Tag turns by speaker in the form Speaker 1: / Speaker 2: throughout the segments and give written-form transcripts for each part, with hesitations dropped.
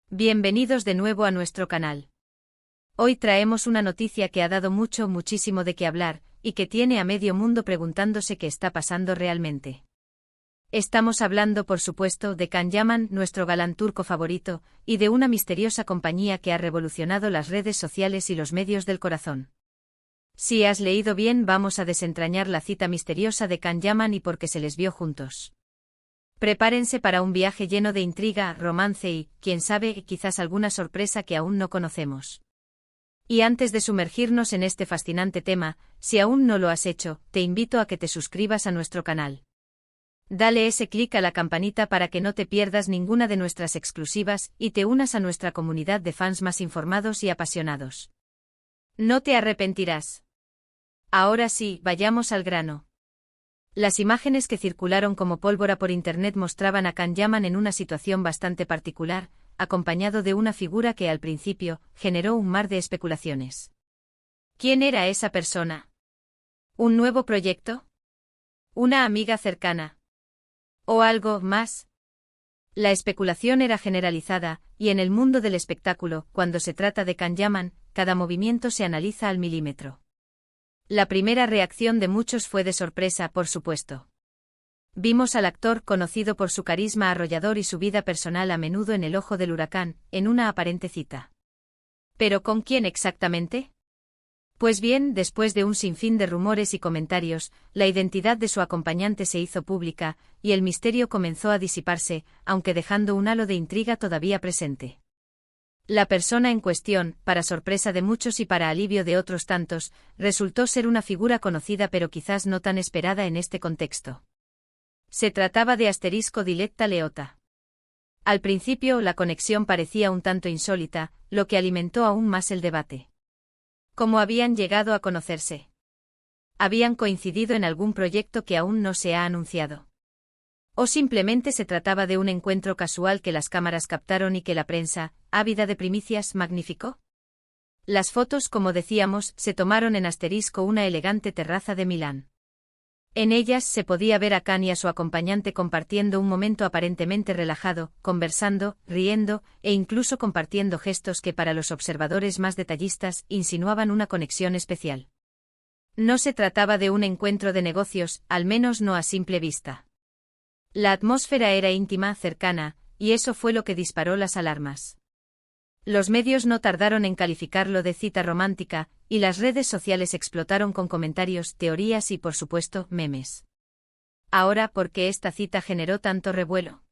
Speaker 1: Bienvenidos de nuevo a nuestro canal. Hoy traemos una noticia que ha dado muchísimo de qué hablar, y que tiene a medio mundo preguntándose qué está pasando realmente. Estamos hablando, por supuesto, de Can Yaman, nuestro galán turco favorito, y de una misteriosa compañía que ha revolucionado las redes sociales y los medios del corazón. Si has leído bien, vamos a desentrañar la cita misteriosa de Can Yaman y por qué se les vio juntos. Prepárense para un viaje lleno de intriga, romance y, quién sabe, quizás alguna sorpresa que aún no conocemos. Y antes de sumergirnos en este fascinante tema, si aún no lo has hecho, te invito a que te suscribas a nuestro canal. Dale ese clic a la campanita para que no te pierdas ninguna de nuestras exclusivas y te unas a nuestra comunidad de fans más informados y apasionados. No te arrepentirás. Ahora sí, vayamos al grano. Las imágenes que circularon como pólvora por internet mostraban a Can Yaman en una situación bastante particular, acompañado de una figura que al principio generó un mar de especulaciones. ¿Quién era esa persona? ¿Un nuevo proyecto? ¿Una amiga cercana? ¿O algo más? La especulación era generalizada, y en el mundo del espectáculo, cuando se trata de Can Yaman, cada movimiento se analiza al milímetro. La primera reacción de muchos fue de sorpresa, por supuesto. Vimos al actor, conocido por su carisma arrollador y su vida personal a menudo en el ojo del huracán, en una aparente cita. ¿Pero con quién exactamente? Pues bien, después de un sinfín de rumores y comentarios, la identidad de su acompañante se hizo pública, y el misterio comenzó a disiparse, aunque dejando un halo de intriga todavía presente. La persona en cuestión, para sorpresa de muchos y para alivio de otros tantos, resultó ser una figura conocida pero quizás no tan esperada en este contexto. Se trataba de Asterisco Diletta Leotta. Al principio la conexión parecía un tanto insólita, lo que alimentó aún más el debate. ¿Cómo habían llegado a conocerse? ¿Habían coincidido en algún proyecto que aún no se ha anunciado? ¿O simplemente se trataba de un encuentro casual que las cámaras captaron y que la prensa, ávida de primicias, magnificó? Las fotos, como decíamos, se tomaron en Asterisco, una elegante terraza de Milán. En ellas se podía ver a Can y a su acompañante compartiendo un momento aparentemente relajado, conversando, riendo, e incluso compartiendo gestos que para los observadores más detallistas insinuaban una conexión especial. No se trataba de un encuentro de negocios, al menos no a simple vista. La atmósfera era íntima, cercana, y eso fue lo que disparó las alarmas. Los medios no tardaron en calificarlo de cita romántica, y las redes sociales explotaron con comentarios, teorías y, por supuesto, memes. Ahora, ¿por qué esta cita generó tanto revuelo?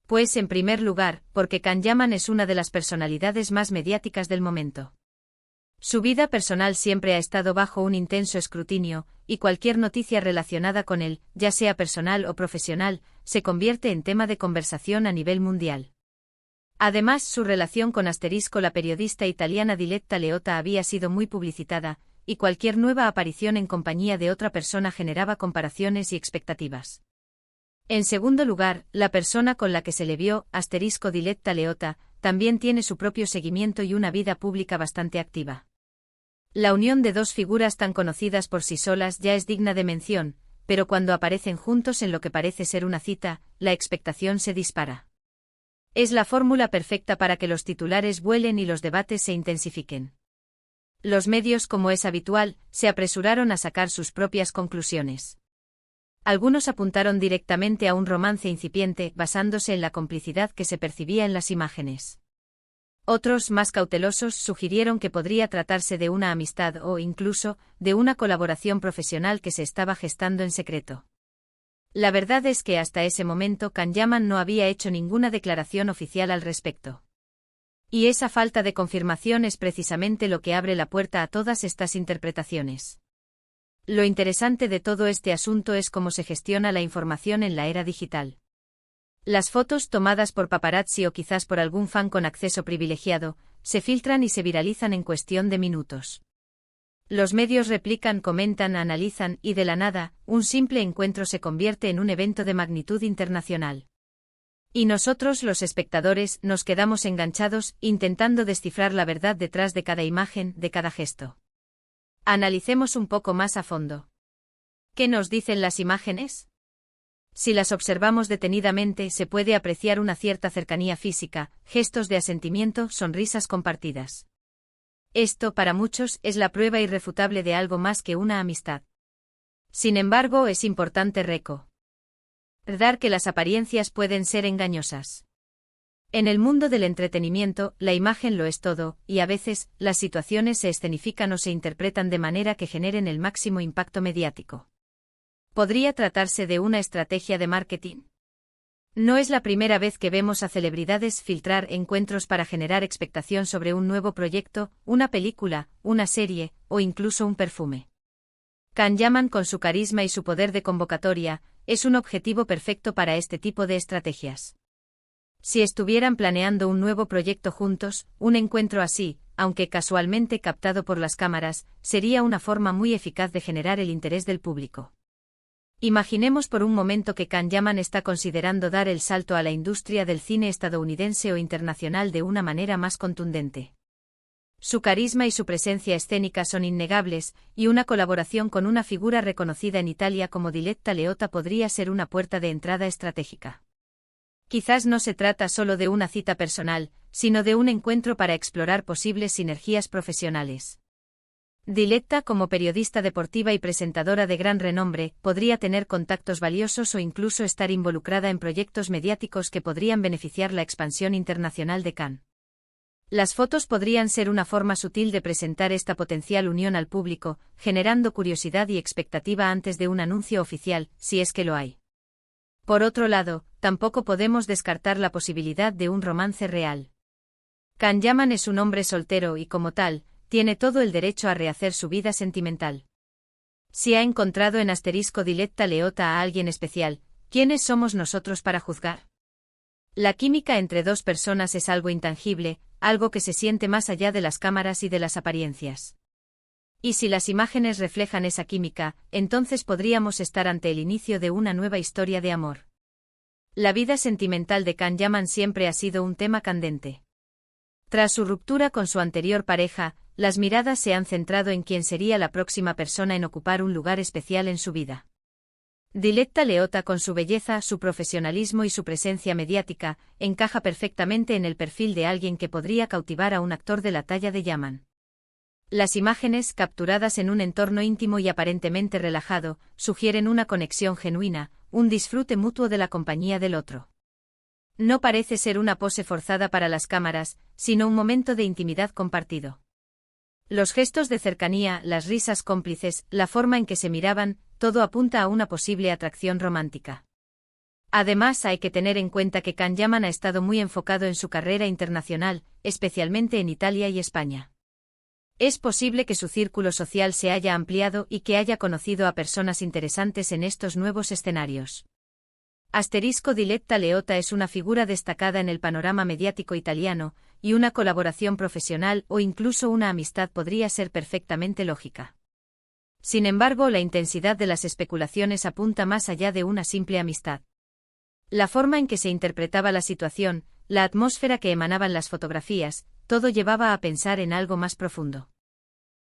Speaker 1: Pues, en primer lugar, porque Can Yaman es una de las personalidades más mediáticas del momento. Su vida personal siempre ha estado bajo un intenso escrutinio, y cualquier noticia relacionada con él, ya sea personal o profesional, se convierte en tema de conversación a nivel mundial. Además, su relación con Asterisco, la periodista italiana Diletta Leotta, había sido muy publicitada, y cualquier nueva aparición en compañía de otra persona generaba comparaciones y expectativas. En segundo lugar, la persona con la que se le vio, Asterisco Diletta Leotta, también tiene su propio seguimiento y una vida pública bastante activa. La unión de dos figuras tan conocidas por sí solas ya es digna de mención, pero cuando aparecen juntos en lo que parece ser una cita, la expectación se dispara. Es la fórmula perfecta para que los titulares vuelen y los debates se intensifiquen. Los medios, como es habitual, se apresuraron a sacar sus propias conclusiones. Algunos apuntaron directamente a un romance incipiente, basándose en la complicidad que se percibía en las imágenes. Otros, más cautelosos, sugirieron que podría tratarse de una amistad o, incluso, de una colaboración profesional que se estaba gestando en secreto. La verdad es que hasta ese momento Can Yaman no había hecho ninguna declaración oficial al respecto. Y esa falta de confirmación es precisamente lo que abre la puerta a todas estas interpretaciones. Lo interesante de todo este asunto es cómo se gestiona la información en la era digital. Las fotos tomadas por paparazzi o quizás por algún fan con acceso privilegiado, se filtran y se viralizan en cuestión de minutos. Los medios replican, comentan, analizan, y de la nada, un simple encuentro se convierte en un evento de magnitud internacional. Y nosotros, los espectadores, nos quedamos enganchados, intentando descifrar la verdad detrás de cada imagen, de cada gesto. Analicemos un poco más a fondo. ¿Qué nos dicen las imágenes? Si las observamos detenidamente, se puede apreciar una cierta cercanía física, gestos de asentimiento, sonrisas compartidas. Esto, para muchos, es la prueba irrefutable de algo más que una amistad. Sin embargo, es importante recordar que las apariencias pueden ser engañosas. En el mundo del entretenimiento, la imagen lo es todo, y a veces, las situaciones se escenifican o se interpretan de manera que generen el máximo impacto mediático. ¿Podría tratarse de una estrategia de marketing? No es la primera vez que vemos a celebridades filtrar encuentros para generar expectación sobre un nuevo proyecto, una película, una serie, o incluso un perfume. Can Yaman, con su carisma y su poder de convocatoria, es un objetivo perfecto para este tipo de estrategias. Si estuvieran planeando un nuevo proyecto juntos, un encuentro así, aunque casualmente captado por las cámaras, sería una forma muy eficaz de generar el interés del público. Imaginemos por un momento que Can Yaman está considerando dar el salto a la industria del cine estadounidense o internacional de una manera más contundente. Su carisma y su presencia escénica son innegables, y una colaboración con una figura reconocida en Italia como Diletta Leotta podría ser una puerta de entrada estratégica. Quizás no se trata solo de una cita personal, sino de un encuentro para explorar posibles sinergias profesionales. Diletta, como periodista deportiva y presentadora de gran renombre, podría tener contactos valiosos o incluso estar involucrada en proyectos mediáticos que podrían beneficiar la expansión internacional de Can. Las fotos podrían ser una forma sutil de presentar esta potencial unión al público, generando curiosidad y expectativa antes de un anuncio oficial, si es que lo hay. Por otro lado, tampoco podemos descartar la posibilidad de un romance real. Can Yaman es un hombre soltero y, como tal, tiene todo el derecho a rehacer su vida sentimental. Si ha encontrado en Diletta Leotta a alguien especial, ¿quiénes somos nosotros para juzgar? La química entre dos personas es algo intangible, algo que se siente más allá de las cámaras y de las apariencias. Y si las imágenes reflejan esa química, entonces podríamos estar ante el inicio de una nueva historia de amor. La vida sentimental de Can Yaman siempre ha sido un tema candente. Tras su ruptura con su anterior pareja, las miradas se han centrado en quién sería la próxima persona en ocupar un lugar especial en su vida. Diletta Leotta, con su belleza, su profesionalismo y su presencia mediática, encaja perfectamente en el perfil de alguien que podría cautivar a un actor de la talla de Yaman. Las imágenes, capturadas en un entorno íntimo y aparentemente relajado, sugieren una conexión genuina, un disfrute mutuo de la compañía del otro. No parece ser una pose forzada para las cámaras, sino un momento de intimidad compartido. Los gestos de cercanía, las risas cómplices, la forma en que se miraban, todo apunta a una posible atracción romántica. Además, hay que tener en cuenta que Can Yaman ha estado muy enfocado en su carrera internacional, especialmente en Italia y España. Es posible que su círculo social se haya ampliado y que haya conocido a personas interesantes en estos nuevos escenarios. Diletta Leotta es una figura destacada en el panorama mediático italiano, y una colaboración profesional o incluso una amistad podría ser perfectamente lógica. Sin embargo, la intensidad de las especulaciones apunta más allá de una simple amistad. La forma en que se interpretaba la situación, la atmósfera que emanaban las fotografías, todo llevaba a pensar en algo más profundo.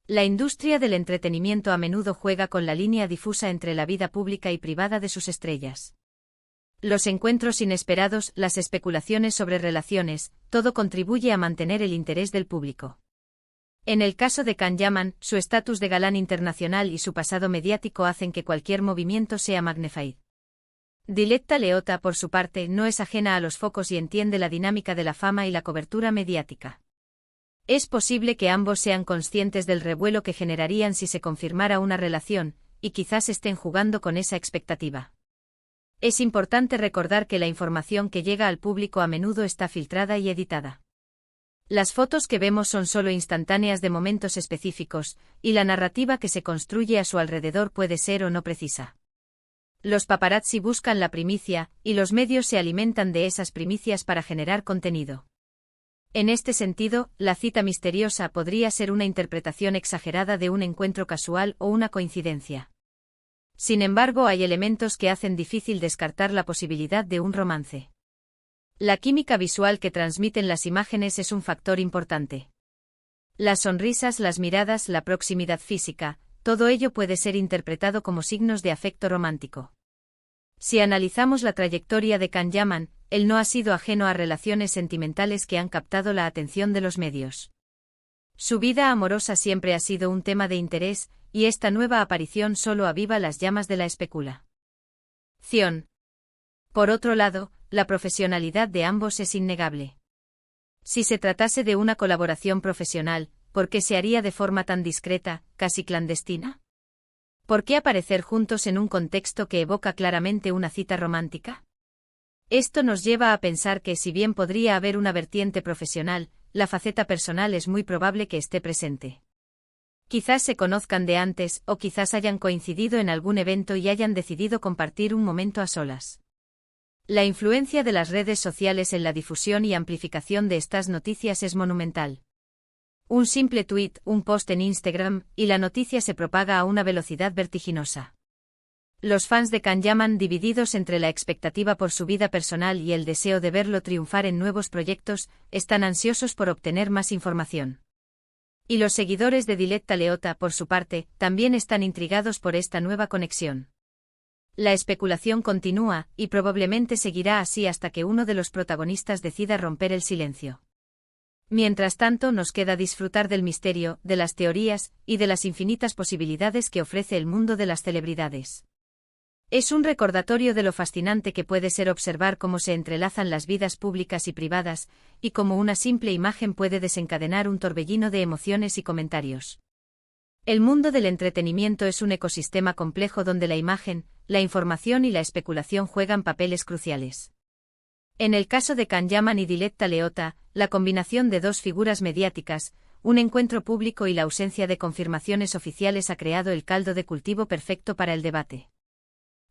Speaker 1: La industria del entretenimiento a menudo juega con la línea difusa entre la vida pública y privada de sus estrellas. Los encuentros inesperados, las especulaciones sobre relaciones, todo contribuye a mantener el interés del público. En el caso de Can Yaman, su estatus de galán internacional y su pasado mediático hacen que cualquier movimiento sea magnificado. Diletta Leotta, por su parte, no es ajena a los focos y entiende la dinámica de la fama y la cobertura mediática. Es posible que ambos sean conscientes del revuelo que generarían si se confirmara una relación, y quizás estén jugando con esa expectativa. Es importante recordar que la información que llega al público a menudo está filtrada y editada. Las fotos que vemos son solo instantáneas de momentos específicos, y la narrativa que se construye a su alrededor puede ser o no precisa. Los paparazzi buscan la primicia, y los medios se alimentan de esas primicias para generar contenido. En este sentido, la cita misteriosa podría ser una interpretación exagerada de un encuentro casual o una coincidencia. Sin embargo, hay elementos que hacen difícil descartar la posibilidad de un romance. La química visual que transmiten las imágenes es un factor importante. Las sonrisas, las miradas, la proximidad física, todo ello puede ser interpretado como signos de afecto romántico. Si analizamos la trayectoria de Can Yaman, él no ha sido ajeno a relaciones sentimentales que han captado la atención de los medios. Su vida amorosa siempre ha sido un tema de interés, y esta nueva aparición solo aviva las llamas de la especulación. Por otro lado, la profesionalidad de ambos es innegable. Si se tratase de una colaboración profesional, ¿por qué se haría de forma tan discreta, casi clandestina? ¿Por qué aparecer juntos en un contexto que evoca claramente una cita romántica? Esto nos lleva a pensar que si bien podría haber una vertiente profesional, la faceta personal es muy probable que esté presente. Quizás se conozcan de antes, o quizás hayan coincidido en algún evento y hayan decidido compartir un momento a solas. La influencia de las redes sociales en la difusión y amplificación de estas noticias es monumental. Un simple tuit, un post en Instagram, y la noticia se propaga a una velocidad vertiginosa. Los fans de Can Yaman, divididos entre la expectativa por su vida personal y el deseo de verlo triunfar en nuevos proyectos, están ansiosos por obtener más información. Y los seguidores de Diletta Leotta, por su parte, también están intrigados por esta nueva conexión. La especulación continúa, y probablemente seguirá así hasta que uno de los protagonistas decida romper el silencio. Mientras tanto, nos queda disfrutar del misterio, de las teorías, y de las infinitas posibilidades que ofrece el mundo de las celebridades. Es un recordatorio de lo fascinante que puede ser observar cómo se entrelazan las vidas públicas y privadas, y cómo una simple imagen puede desencadenar un torbellino de emociones y comentarios. El mundo del entretenimiento es un ecosistema complejo donde la imagen, la información y la especulación juegan papeles cruciales. En el caso de Can Yaman y Diletta Leotta, la combinación de dos figuras mediáticas, un encuentro público y la ausencia de confirmaciones oficiales ha creado el caldo de cultivo perfecto para el debate.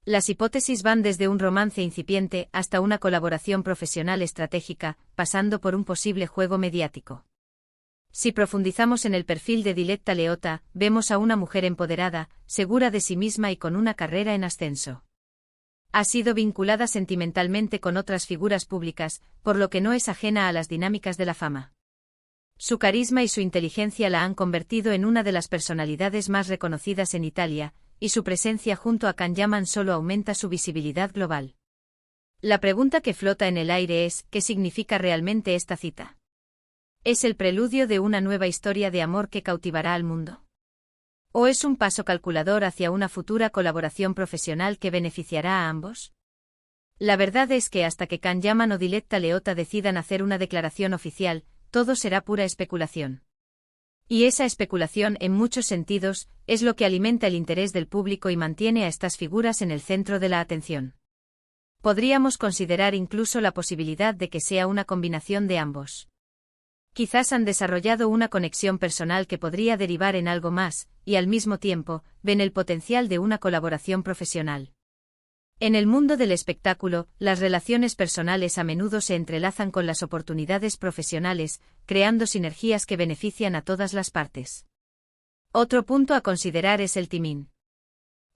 Speaker 1: Las hipótesis van desde un romance incipiente hasta una colaboración profesional estratégica, pasando por un posible juego mediático. Si profundizamos en el perfil de Diletta Leotta, vemos a una mujer empoderada, segura de sí misma y con una carrera en ascenso. Ha sido vinculada sentimentalmente con otras figuras públicas, por lo que no es ajena a las dinámicas de la fama. Su carisma y su inteligencia la han convertido en una de las personalidades más reconocidas en Italia, y su presencia junto a Can Yaman solo aumenta su visibilidad global. La pregunta que flota en el aire es, ¿qué significa realmente esta cita? ¿Es el preludio de una nueva historia de amor que cautivará al mundo? ¿O es un paso calculador hacia una futura colaboración profesional que beneficiará a ambos? La verdad es que hasta que Can Yaman o Diletta Leotta decidan hacer una declaración oficial, todo será pura especulación. Y esa especulación, en muchos sentidos, es lo que alimenta el interés del público y mantiene a estas figuras en el centro de la atención. Podríamos considerar incluso la posibilidad de que sea una combinación de ambos. Quizás han desarrollado una conexión personal que podría derivar en algo más, y al mismo tiempo, ven el potencial de una colaboración profesional. En el mundo del espectáculo, las relaciones personales a menudo se entrelazan con las oportunidades profesionales, creando sinergias que benefician a todas las partes. Otro punto a considerar es el timing.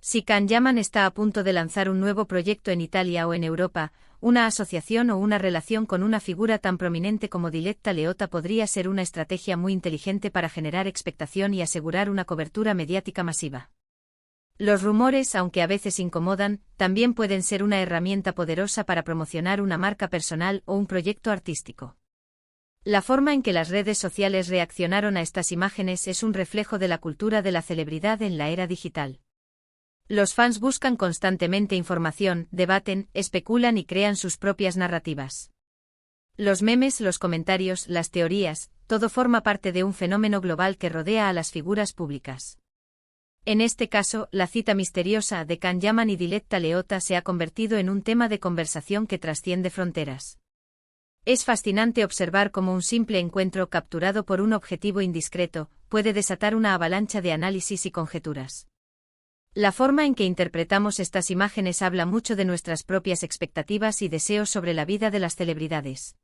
Speaker 1: Si Can Yaman está a punto de lanzar un nuevo proyecto en Italia o en Europa, una asociación o una relación con una figura tan prominente como Diletta Leotta podría ser una estrategia muy inteligente para generar expectación y asegurar una cobertura mediática masiva. Los rumores, aunque a veces incomodan, también pueden ser una herramienta poderosa para promocionar una marca personal o un proyecto artístico. La forma en que las redes sociales reaccionaron a estas imágenes es un reflejo de la cultura de la celebridad en la era digital. Los fans buscan constantemente información, debaten, especulan y crean sus propias narrativas. Los memes, los comentarios, las teorías, todo forma parte de un fenómeno global que rodea a las figuras públicas. En este caso, la cita misteriosa de Can Yaman y Diletta Leotta se ha convertido en un tema de conversación que trasciende fronteras. Es fascinante observar cómo un simple encuentro capturado por un objetivo indiscreto puede desatar una avalancha de análisis y conjeturas. La forma en que interpretamos estas imágenes habla mucho de nuestras propias expectativas y deseos sobre la vida de las celebridades.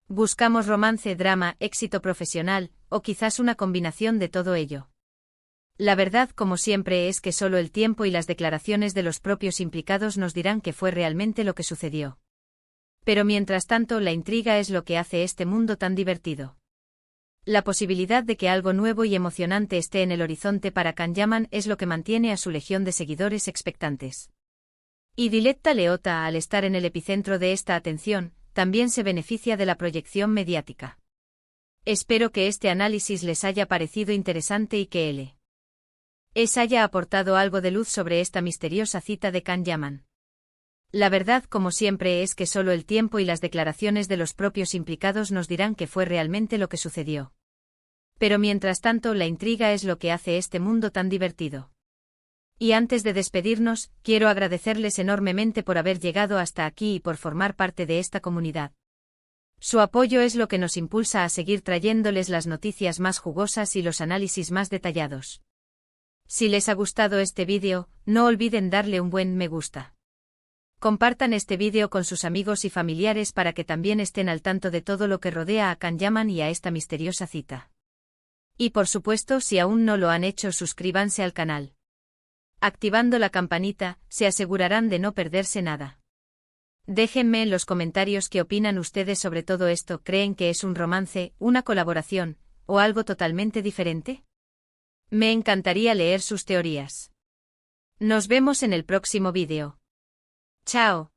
Speaker 1: Buscamos romance, drama, éxito profesional, o quizás una combinación de todo ello. La verdad, como siempre, es que solo el tiempo y las declaraciones de los propios implicados nos dirán qué fue realmente lo que sucedió. Pero mientras tanto, la intriga es lo que hace este mundo tan divertido. La posibilidad de que algo nuevo y emocionante esté en el horizonte para Can Yaman es lo que mantiene a su legión de seguidores expectantes. Y Diletta Leotta, al estar en el epicentro de esta atención, también se beneficia de la proyección mediática. Espero que este análisis les haya parecido interesante y que les haya aportado algo de luz sobre esta misteriosa cita de Can Yaman. La verdad, como siempre, es que solo el tiempo y las declaraciones de los propios implicados nos dirán qué fue realmente lo que sucedió. Pero mientras tanto, la intriga es lo que hace este mundo tan divertido. Y antes de despedirnos, quiero agradecerles enormemente por haber llegado hasta aquí y por formar parte de esta comunidad. Su apoyo es lo que nos impulsa a seguir trayéndoles las noticias más jugosas y los análisis más detallados. Si les ha gustado este vídeo, no olviden darle un buen me gusta. Compartan este vídeo con sus amigos y familiares para que también estén al tanto de todo lo que rodea a Can Yaman y a esta misteriosa cita. Y por supuesto, si aún no lo han hecho, suscríbanse al canal. Activando la campanita, se asegurarán de no perderse nada. Déjenme en los comentarios qué opinan ustedes sobre todo esto. ¿Creen que es un romance, una colaboración, o algo totalmente diferente? Me encantaría leer sus teorías. Nos vemos en el próximo vídeo. Chao.